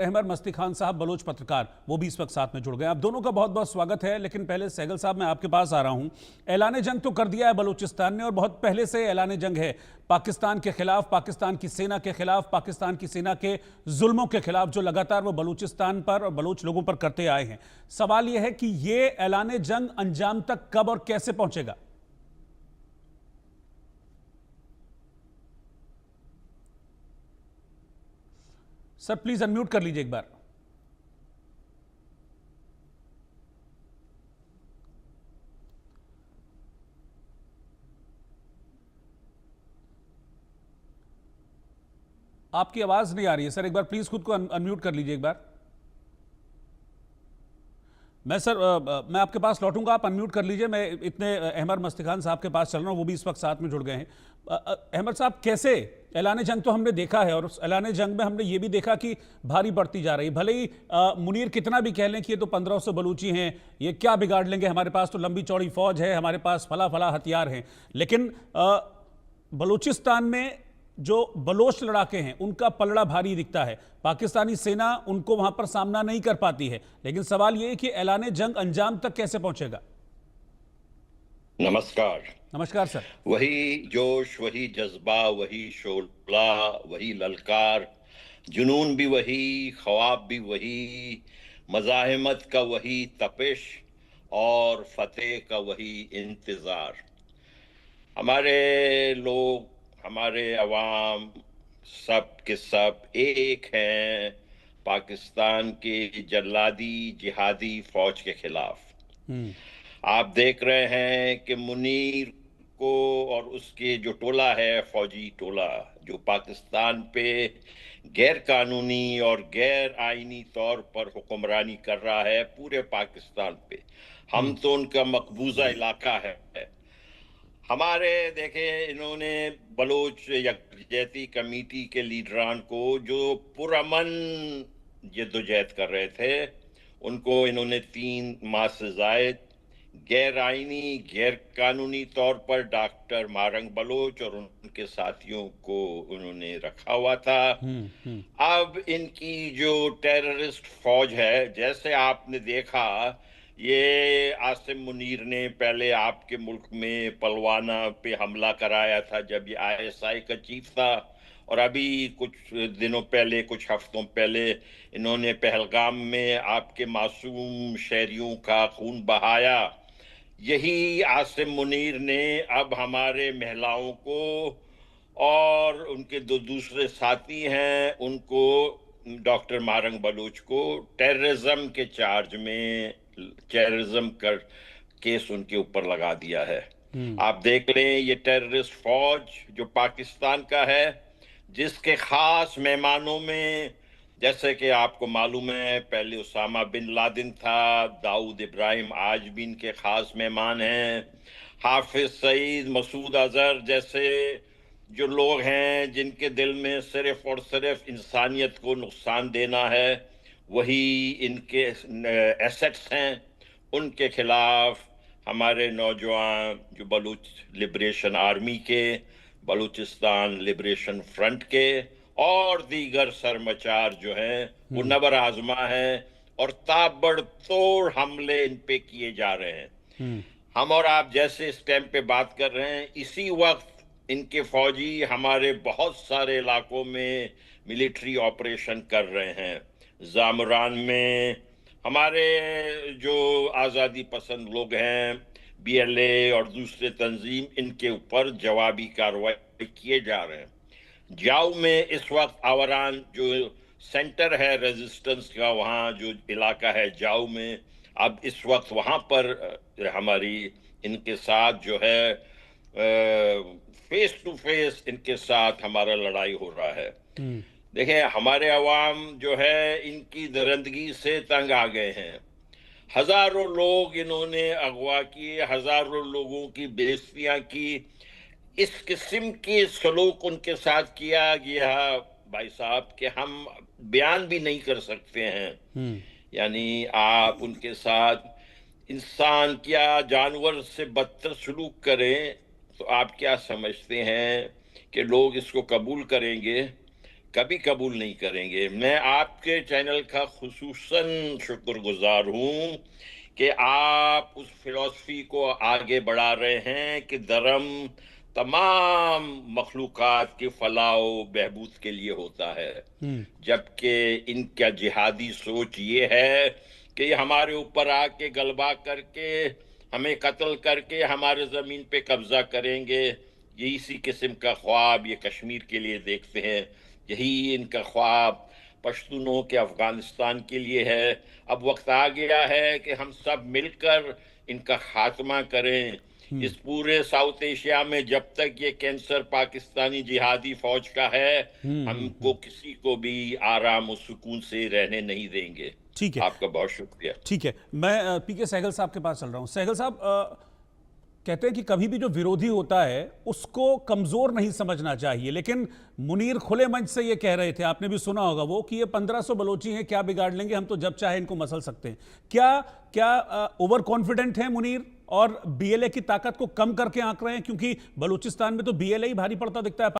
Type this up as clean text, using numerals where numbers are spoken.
अहमद मस्ती खान साहब बलोच पत्रकार, वो भी इस वक्त साथ में जुड़ गए। आप दोनों का बहुत बहुत स्वागत है। लेकिन पहले सहगल साहब, मैं आपके पास आ रहा हूं। ऐलान जंग तो कर दिया है बलूचिस्तान ने, और बहुत पहले से ऐलान जंग है पाकिस्तान के खिलाफ, पाकिस्तान की सेना के खिलाफ, पाकिस्तान की सेना के जुल्मों के खिलाफ जो लगातार वो बलूचिस्तान पर और बलूच लोगों पर करते आए हैं। सवाल यह है कि ये ऐलान जंग अंजाम तक कब और कैसे पहुंचेगा? सर प्लीज अनम्यूट कर लीजिए एक बार। आपकी आवाज नहीं आ रही है सर, एक बार प्लीज खुद को अनम्यूट कर लीजिए एक बार। मैं आपके पास लौटूंगा, आप अनम्यूट कर लीजिए। मैं इतने अहमद मस्ती खान साहब के पास चल रहा हूं, वो भी इस वक्त साथ में जुड़ गए हैं। अहमद साहब, कैसे ऐलान जंग तो हमने देखा है, और उस ऐलान जंग में हमने ये भी देखा कि भारी बढ़ती जा रही है। भले ही मुनीर कितना भी कह लें कि ये तो 1500 बलूची हैं, ये क्या बिगाड़ लेंगे, हमारे पास तो लंबी चौड़ी फौज है, हमारे पास फला फला हथियार हैं। लेकिन बलूचिस्तान में जो बलोच लड़ाके हैं उनका पलड़ा भारी दिखता है। पाकिस्तानी सेना उनको वहां पर सामना नहीं कर पाती है। लेकिन सवाल यह है कि ऐलान जंग अंजाम तक कैसे पहुंचेगा? नमस्कार। नमस्कार सर। वही जोश, वही जज्बा, वही शोला, वही ललकार, जुनून भी वही, ख्वाब भी वही, मज़ाहिमत का वही तपिश और फतेह का वही इंतजार। हमारे लोग, हमारे अवाम, सब के सब एक हैं पाकिस्तान के जल्लादी जिहादी फौज के खिलाफ। आप देख रहे हैं कि मुनीर को और उसके जो टोला है, फौजी टोला, जो पाकिस्तान पे गैर कानूनी और गैर आईनी तौर पर हुक्मरानी कर रहा है पूरे पाकिस्तान पे। हम तो उनका मकबूजा इलाका है। हमारे देखे, इन्होंने बलोच यकजहती कमेटी के लीडरान को जो पुरअमन जद्दोजहद कर रहे थे, उनको इन्होंने 3 माह से जायद गैर आईनी, गैर कानूनी तौर पर डॉक्टर मारंग बलोच और उनके साथियों को उन्होंने रखा हुआ था। अब इनकी जो टेररिस्ट फौज है, जैसे आपने देखा, ये आसिम मुनीर ने पहले आपके मुल्क में पलवाना पे हमला कराया था जब ये आईएसआई का चीफ था, और अभी कुछ दिनों पहले, कुछ हफ्तों पहले, इन्होंने पहलगाम में आपके मासूम शहरियों का खून बहाया। यही आसिम मुनीर ने अब हमारे महिलाओं को और उनके दो दूसरे साथी हैं उनको, डॉक्टर मारंग बलूच को टेररिज्म के चार्ज में, टेररिज्म कर केस उनके ऊपर लगा दिया है। आप देख लें, ये टेररिस्ट फौज जो पाकिस्तान का है, जिसके खास मेहमानों में, जैसे कि आपको मालूम है, पहले उसामा बिन लादेन था, दाऊद इब्राहिम आज भी इनके खास मेहमान हैं, हाफिज सईद, मसूद अजहर जैसे जो लोग हैं जिनके दिल में सिर्फ और सिर्फ इंसानियत को नुकसान देना है, वही इनके एसेट्स हैं। उनके खिलाफ हमारे नौजवान जो बलूच लिबरेशन आर्मी के, बलूचिस्तान लिबरेशन फ्रंट के और दीगर सरमचार जो हैं, वो नबर आजमा है और ताबड़तोड़ हमले इन पे किए जा रहे हैं। हम और आप जैसे इस टाइम पे बात कर रहे हैं, इसी वक्त इनके फौजी हमारे बहुत सारे इलाकों में मिलिट्री ऑपरेशन कर रहे हैं। जामरान में हमारे जो आज़ादी पसंद लोग हैं, बीएलए और दूसरे तंजीम, इनके ऊपर जवाबी कार्रवाई किए जा रहे हैं। जाऊ में इस वक्त आवरान जो सेंटर है रेजिस्टेंस का, वहाँ जो इलाका है जाऊ में, अब इस वक्त वहाँ पर हमारी इनके साथ जो है फेस टू फेस इनके साथ हमारा लड़ाई हो रहा है। देखें, हमारे अवाम जो है इनकी दरंदगी से तंग आ गए हैं। हजारों लोग इन्होंने अगवा किए, हजारों लोगों की बेइज्जतियां की। इस किस्म के सलूक उनके साथ किया गया भाई साहब कि हम बयान भी नहीं कर सकते हैं। यानी आप उनके साथ इंसान क्या जानवर से बदतर सलूक करें तो आप क्या समझते हैं कि लोग इसको कबूल करेंगे? कभी कबूल नहीं करेंगे। मैं आपके चैनल का खुसूसन शुक्रगुजार हूं कि आप उस फिलॉसफी को आगे बढ़ा रहे हैं कि धर्म तमाम मखलूकात की फलाह व बहबूद के लिए होता है, जबकि इनका जिहादी सोच ये है कि ये हमारे ऊपर आके गलबा करके हमें कत्ल करके हमारे ज़मीन पे कब्जा करेंगे। ये इसी किस्म का ख्वाब ये कश्मीर के लिए देखते हैं, यही इनका ख्वाब पश्तूनों के अफगानिस्तान के लिए है। अब वक्त आ गया है कि हम सब मिलकर इनका खात्मा करें। इस पूरे साउथ एशिया में जब तक ये कैंसर पाकिस्तानी जिहादी फौज का है, हमको किसी को भी आराम और सुकून से रहने नहीं देंगे। ठीक है, आपका बहुत शुक्रिया। ठीक है। मैं पीके सहगल साहब के पास चल रहा हूं। सहगल साहब, कहते हैं कि कभी भी जो विरोधी होता है उसको कमजोर नहीं समझना चाहिए, लेकिन मुनीर खुले मंच से ये कह रहे थे, आपने भी सुना होगा वो, कि ये 1500 बलोची हैं, क्या बिगाड़ लेंगे, हम तो जब चाहे इनको मसल सकते हैं। क्या ओवर कॉन्फिडेंट है मुनीर और बीएलए की ताकत को कम करके आंक रहे हैं? क्योंकि बलूचिस्तान में तो बीएलए ही भारी पड़ता दिखता है।